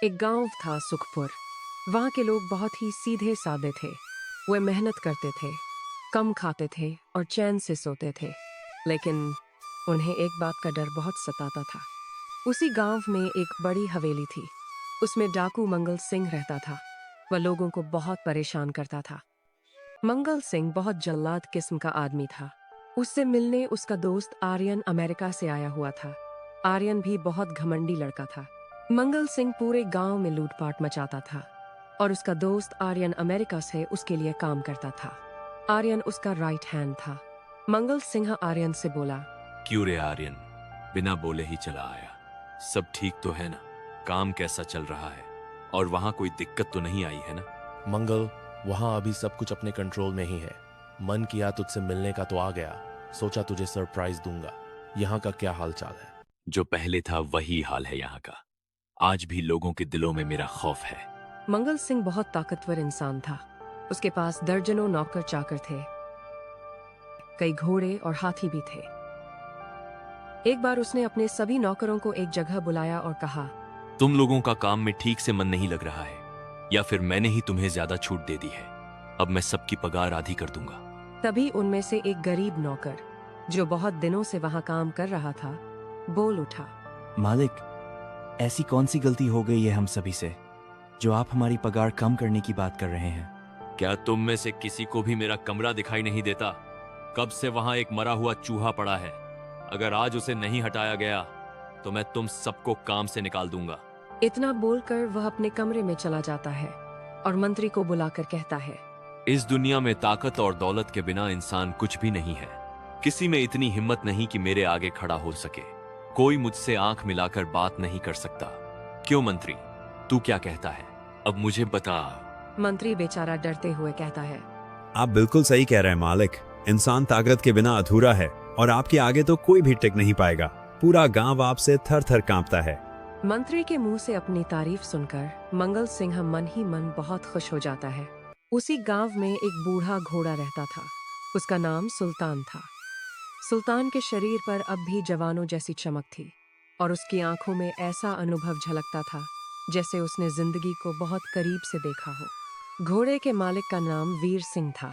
एक गांव था सुखपुर। वहां के लोग बहुत ही सीधे सादे थे। वे मेहनत करते थे, कम खाते थे और चैन से सोते थे। लेकिन उन्हें एक बात का डर बहुत सताता था। उसी गांव में एक बड़ी हवेली थी। उसमें डाकू मंगल सिंह रहता था। वह लोगों को बहुत परेशान करता था। मंगल सिंह बहुत जल्लाद किस्म का आदमी था। उससे मिलने उसका दोस्त आर्यन अमेरिका से आया हुआ था। आर्यन भी बहुत घमंडी लड़का था। मंगल सिंह पूरे गांव में लूटपाट मचाता था और उसका दोस्त आर्यन अमेरिका से उसके लिए काम करता था। आर्यन उसका राइट हैंड था। मंगल सिंह आर्यन से बोला, क्यों रे आर्यन, बिना बोले ही चला आया? सब ठीक तो है ना? काम कैसा चल रहा है? और वहां कोई दिक्कत तो नहीं आई है ना? मंगल, वहां अभी सब कुछ अपने कंट्रोल में ही है। मन किया तुझसे मिलने का तो आ गया, सोचा तुझे सरप्राइज दूंगा। यहाँ का क्या हाल चाल है? जो पहले था वही हाल है यहाँ का। आज भी लोगों के दिलों में मेरा खौफ है। मंगल सिंह बहुत ताकतवर इंसान था। उसके पास दर्जनों नौकर चाकर थे। कई घोड़े और हाथी भी थे। एक बार उसने अपने सभी नौकरों को एक जगह बुलाया और कहा, तुम लोगों का काम में ठीक से मन नहीं लग रहा है, या फिर मैंने ही तुम्हें ज्यादा छूट दे दी है? अब मैं सबकी पगार आधी कर दूंगा। तभी उनमें से एक गरीब नौकर, जो बहुत दिनों से वहां काम कर रहा था, बोल उठा, मालिक, ऐसी कौन सी गलती हो गई है हम सभी से जो आप हमारी पगार कम करने की बात कर रहे हैं? क्या तुम में से किसी को भी मेरा कमरा दिखाई नहीं देता? कब से वहां एक मरा हुआ चूहा पड़ा है। अगर आज उसे नहीं हटाया गया तो मैं तुम सबको काम से निकाल दूंगा। इतना बोलकर वह अपने कमरे में चला जाता है और मंत्री को बुलाकर कहता है, इस दुनिया में ताकत और दौलत के बिना इंसान कुछ भी नहीं है। किसी में इतनी हिम्मत नहीं कि मेरे आगे खड़ा हो सके। कोई मुझसे आंख मिलाकर बात नहीं कर सकता। क्यों मंत्री, तू क्या कहता है? अब मुझे बता। मंत्री बेचारा डरते हुए कहता है, आप बिल्कुल सही कह रहे हैं मालिक। इंसान ताकत के बिना अधूरा है और आपके आगे तो कोई भी टिक नहीं पाएगा। पूरा गांव आपसे थर थर कांपता है। मंत्री के मुंह से अपनी तारीफ सुनकर मंगल सिंह मन ही मन बहुत खुश हो जाता है। उसी गांव में एक बूढ़ा घोड़ा रहता था। उसका नाम सुल्तान था। सुल्तान के शरीर पर अब भी जवानों जैसी चमक थी और उसकी आंखों में ऐसा अनुभव झलकता था जैसे उसने जिंदगी को बहुत करीब से देखा हो। घोड़े के मालिक का नाम वीर सिंह था।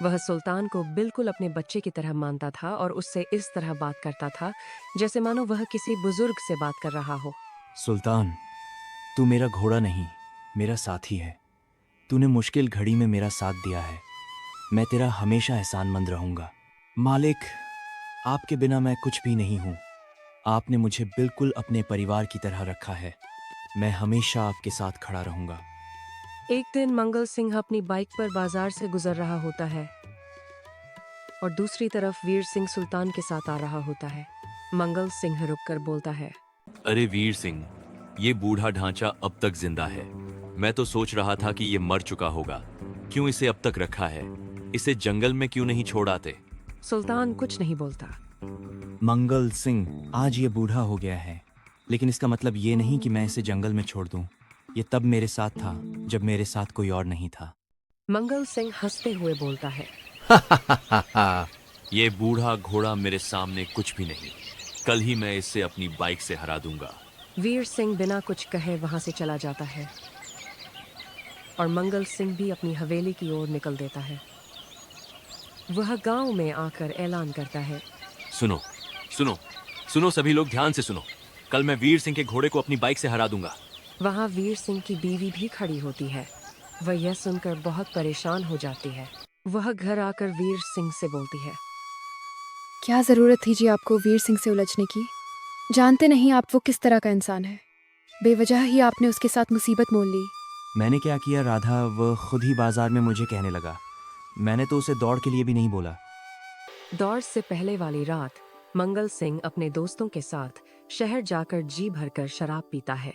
वह सुल्तान को बिल्कुल अपने बच्चे की तरह मानता था और उससे इस तरह बात करता था जैसे मानो वह किसी बुजुर्ग से बात कर रहा हो। सुल्तान, तू मेरा घोड़ा नहीं, मेरा साथी है। तूने मुश्किल घड़ी में मेरा साथ दिया है। मैं तेरा हमेशा एहसानमंद रहूंगा। मालिक, आपके बिना मैं कुछ भी नहीं हूं। आपने मुझे बिल्कुल अपने परिवार की तरह रखा है। मैं हमेशा आपके साथ खड़ा रहूंगा। एक दिन मंगल सिंह अपनी बाइक पर बाजार से गुजर रहा होता है और दूसरी तरफ वीर सिंह सुल्तान के साथ आ रहा होता है। मंगल सिंह रुककर बोलता है, अरे वीर सिंह, ये बूढ़ा ढांचा अब तक जिंदा है। मैं तो सोच रहा था कि ये मर चुका होगा। क्यों इसे अब तक रखा है? इसे जंगल में क्यों नहीं छोड़ आते? सुल्तान कुछ नहीं बोलता। मंगल सिंह, आज ये बूढ़ा हो गया है, लेकिन इसका मतलब ये नहीं कि मैं इसे जंगल में छोड़ दूं। ये तब मेरे साथ था जब मेरे साथ कोई और नहीं था। मंगल सिंह हंसते हुए बोलता है, ये बूढ़ा घोड़ा मेरे सामने कुछ भी नहीं। कल ही मैं इसे अपनी बाइक से हरा दूंगा। वीर सिंह बिना कुछ कहे वहां से चला जाता है और मंगल सिंह भी अपनी हवेली की ओर निकल देता है। वह गांव में आकर ऐलान करता है, सुनो सुनो सुनो, सभी लोग ध्यान से सुनो। कल मैं वीर सिंह के घोड़े को अपनी बाइक से हरा दूंगा। वहां वीर सिंह की बीवी भी खड़ी होती है। वह यह सुनकर बहुत परेशान हो जाती है। वह घर आकर वीर सिंह से बोलती है, क्या ज़रूरत थी जी आपको वीर सिंह से उलझने की? जानते नहीं आप वो किस तरह का इंसान है। बेवजह ही आपने उसके साथ मुसीबत मोल ली। मैंने क्या किया राधा? वह खुद ही बाजार में मुझे कहने लगा। मैंने तो उसे दौड़ के लिए भी नहीं बोला। दौड़ से पहले वाली रात मंगल सिंह अपने दोस्तों के साथ शहर जाकर जी भरकर शराब पीता है।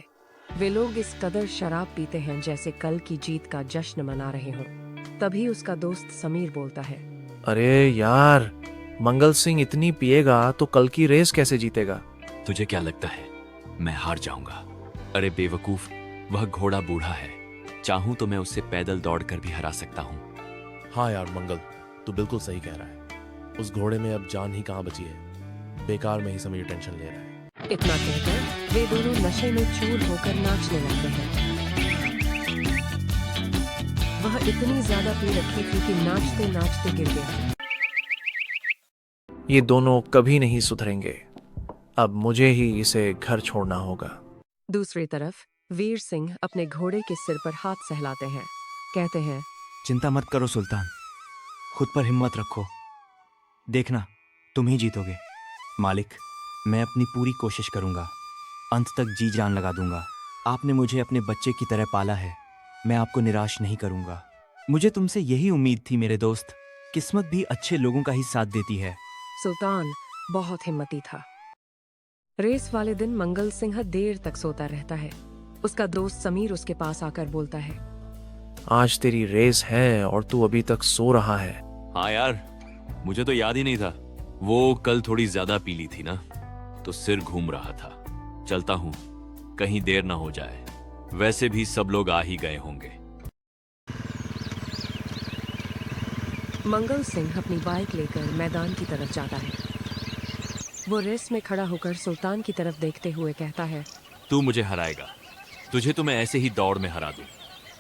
वे लोग इस कदर शराब पीते हैं जैसे कल की जीत का जश्न मना रहे हों। तभी उसका दोस्त समीर बोलता है, अरे यार, मंगल सिंह इतनी पिएगा तो कल की रेस कैसे जीतेगा? तुझे क्या लगता है मैं हार जाऊंगा? अरे बेवकूफ, वह घोड़ा बूढ़ा है। चाहूं तो मैं उससे पैदल दौड़कर भी हरा सकता हूं। हाँ यार मंगल, तू बिल्कुल सही कह रहा है। उस घोड़े में अब जान ही कहाँ बची है। बेकार में ही समीर टेंशन ले रहा है। इतना कहकर वे दोनों नशे में चूर होकर नाचने लगते हैं। वह इतनी ज्यादा पी रखी थी कि नाचते नाचते गिर गया। ये दोनों कभी नहीं सुधरेंगे। अब मुझे ही इसे घर छोड़ना होगा। दूसरी तरफ वीर सिंह अपने घोड़े के सिर पर हाथ सहलाते हैं। कहते हैं, चिंता मत करो सुल्तान, खुद पर हिम्मत रखो, देखना तुम ही जीतोगे। मालिक, मैं अपनी पूरी कोशिश करूंगा, अंत तक जी जान लगा दूंगा। आपने मुझे अपने बच्चे की तरह पाला है, मैं आपको निराश नहीं करूंगा। मुझे तुमसे यही उम्मीद थी मेरे दोस्त, किस्मत भी अच्छे लोगों का ही साथ देती है। सुल्तान बहुत हिम्मती था। रेस वाले दिन मंगल सिंह देर तक सोता रहता है। उसका दोस्त समीर उसके पास आकर बोलता है, आज तेरी रेस है और तू अभी तक सो रहा है। हाँ यार, मुझे तो याद ही नहीं था। वो कल थोड़ी ज्यादा पीली थी ना, तो सिर घूम रहा था। चलता हूं, कहीं देर ना हो जाए। वैसे भी सब लोग आ ही गए होंगे। मंगल सिंह अपनी बाइक लेकर मैदान की तरफ जाता है। वो रेस में खड़ा होकर सुल्तान की तरफ देखते हुए कहता है, तू मुझे हराएगा, तुझे तो मैं ऐसे ही दौड़ में हरा दूं।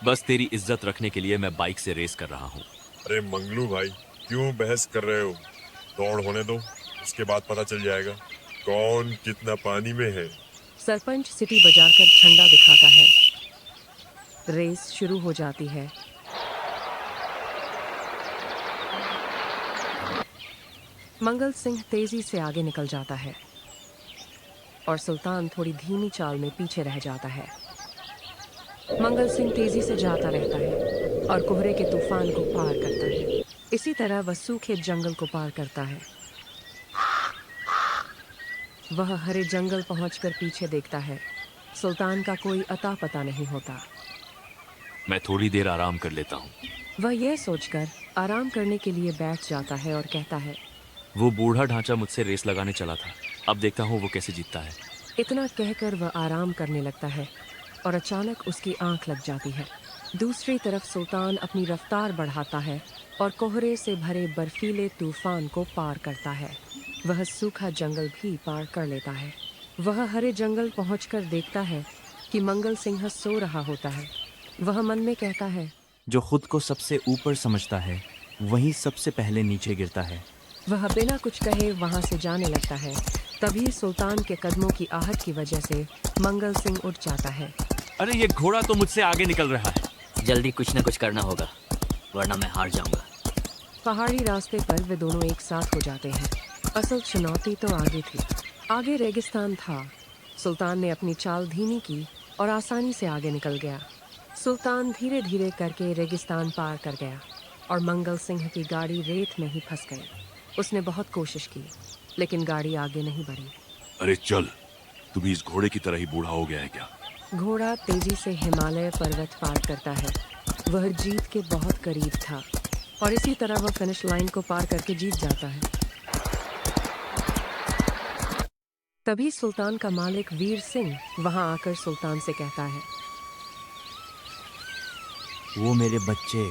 बस तेरी इज्जत रखने के लिए मैं बाइक से रेस कर रहा हूँ। अरे मंगलू भाई, क्यों बहस कर रहे हो? दौड़ होने दो, उसके बाद पता चल जाएगा कौन कितना पानी में है। सरपंच सिटी बजाकर झंडा दिखाता है। रेस शुरू हो जाती है। मंगल सिंह तेजी से आगे निकल जाता है और सुल्तान थोड़ी धीमी चाल में पीछे रह जाता है। मंगल सिंह तेजी से जाता रहता है और कोहरे के तूफान को पार करता है। इसी तरह वह सूखे जंगल को पार करता है। वह हरे जंगल पहुंचकर पीछे देखता है। सुल्तान का कोई अता पता नहीं होता। मैं थोड़ी देर आराम कर लेता हूँ। वह यह सोचकर आराम करने के लिए बैठ जाता है और कहता है, वो बूढ़ा ढांचा मुझसे रेस लगाने चला था, अब देखता हूँ वो कैसे जीतता है। इतना कहकर वह आराम करने लगता है और अचानक उसकी आंख लग जाती है। दूसरी तरफ सुल्तान अपनी रफ्तार बढ़ाता है और कोहरे से भरे बर्फीले तूफान को पार करता है। वह सूखा जंगल भी पार कर लेता है। वह हरे जंगल पहुंचकर देखता है कि मंगल सिंह सो रहा होता है। वह मन में कहता है, जो खुद को सबसे ऊपर समझता है वही सबसे पहले नीचे गिरता है। वह बिना कुछ कहे वहां से जाने लगता है। तभी सुल्तान के कदमों की आहट की वजह से मंगल सिंह उठ जाता है। अरे ये घोड़ा तो मुझसे आगे निकल रहा है। जल्दी कुछ न कुछ करना होगा, वरना मैं हार जाऊंगा। पहाड़ी रास्ते पर वे दोनों एक साथ हो जाते हैं। असल चुनौती तो आगे थी। आगे रेगिस्तान था। सुल्तान ने अपनी चाल धीमी की और आसानी से आगे निकल गया। सुल्तान धीरे धीरे करके रेगिस्तान पार कर गया और मंगल सिंह की गाड़ी रेत में ही फंस गई। उसने बहुत कोशिश की, लेकिन गाड़ी आगे नहीं बढ़ी। अरे चल, तू भी इस घोड़े की तरह ही बूढ़ा हो गया है क्या? घोड़ा तेजी से हिमालय पर्वत पार करता है। वह जीत के बहुत करीब था और इसी तरह वह फिनिश लाइन को पार करके जीत जाता है। तभी सुल्तान का मालिक वीर सिंह वहां आकर सुल्तान से कहता है, वो मेरे बच्चे,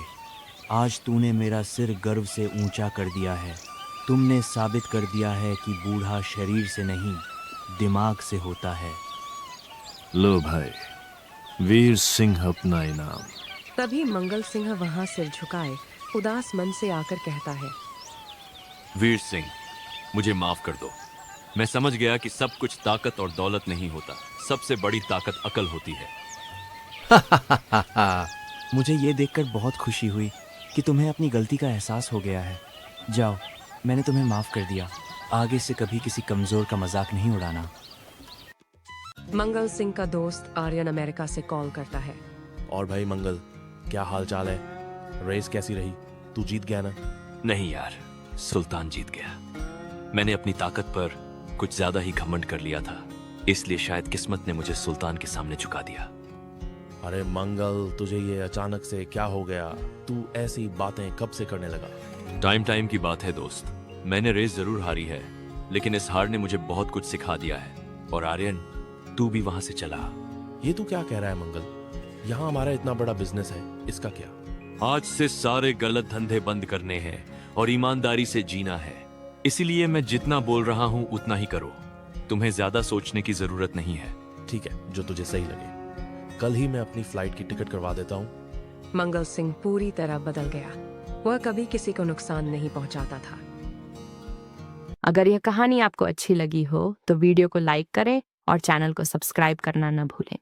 आज तूने मेरा सिर गर्व से ऊंचा कर दिया है। तुमने साबित कर दिया है कि बूढ़ा शरीर से नहीं, दिमाग से होता है। लो भाई, वीर सिंह अपना इनाम। तभी मंगल सिंह वहां सिर झुकाए उदास मन से आकर कहता है, वीर सिंह, मुझे माफ कर दो। मैं समझ गया कि सब कुछ ताकत और दौलत नहीं होता, सबसे बड़ी ताकत अकल होती है। मुझे ये देखकर बहुत खुशी हुई कि तुम्हें अपनी गलती का एहसास हो गया है। जाओ, मैंने तुम्हें माफ कर दिया। आगे से कभी किसी कमजोर का मजाक नहीं उड़ाना। मंगल सिंह का दोस्त आर्यन अमेरिका से कॉल करता है। और भाई मंगल, क्या हाल चाल है? रेस कैसी रही? तू जीत गया ना? नहीं यार, सुल्तान जीत गया। मैंने अपनी ताकत पर कुछ ज्यादा ही घमंड कर लिया था, इसलिए शायद किस्मत ने मुझे सुल्तान के सामने झुका दिया। अरे मंगल, तुझे ये अचानक से क्या हो गया? तू ऐसी बातें कब से करने लगा? टाइम की बात है दोस्त। मैंने रेस जरूर हारी है, लेकिन इस हार ने मुझे बहुत कुछ सिखा दिया है। और आर्यन, तू भी वहां से चला। ये तू क्या कह रहा है मंगल? यहाँ हमारा इतना बड़ा बिजनेस है, इसका क्या? आज से सारे गलत धंधे बंद करने हैं और ईमानदारी से जीना है। इसीलिए मैं जितना बोल रहा हूँ उतना ही करो। तुम्हें ज्यादा सोचने की जरूरत नहीं है। ठीक है, जो तुझे सही लगे। कल ही मैं अपनी फ्लाइट की टिकट करवा देता हूँ। मंगल सिंह पूरी तरह बदल गया। वह कभी किसी को नुकसान नहीं पहुंचाता था। अगर यह कहानी आपको अच्छी लगी हो तो वीडियो को लाइक करें और चैनल को सब्सक्राइब करना न भूलें।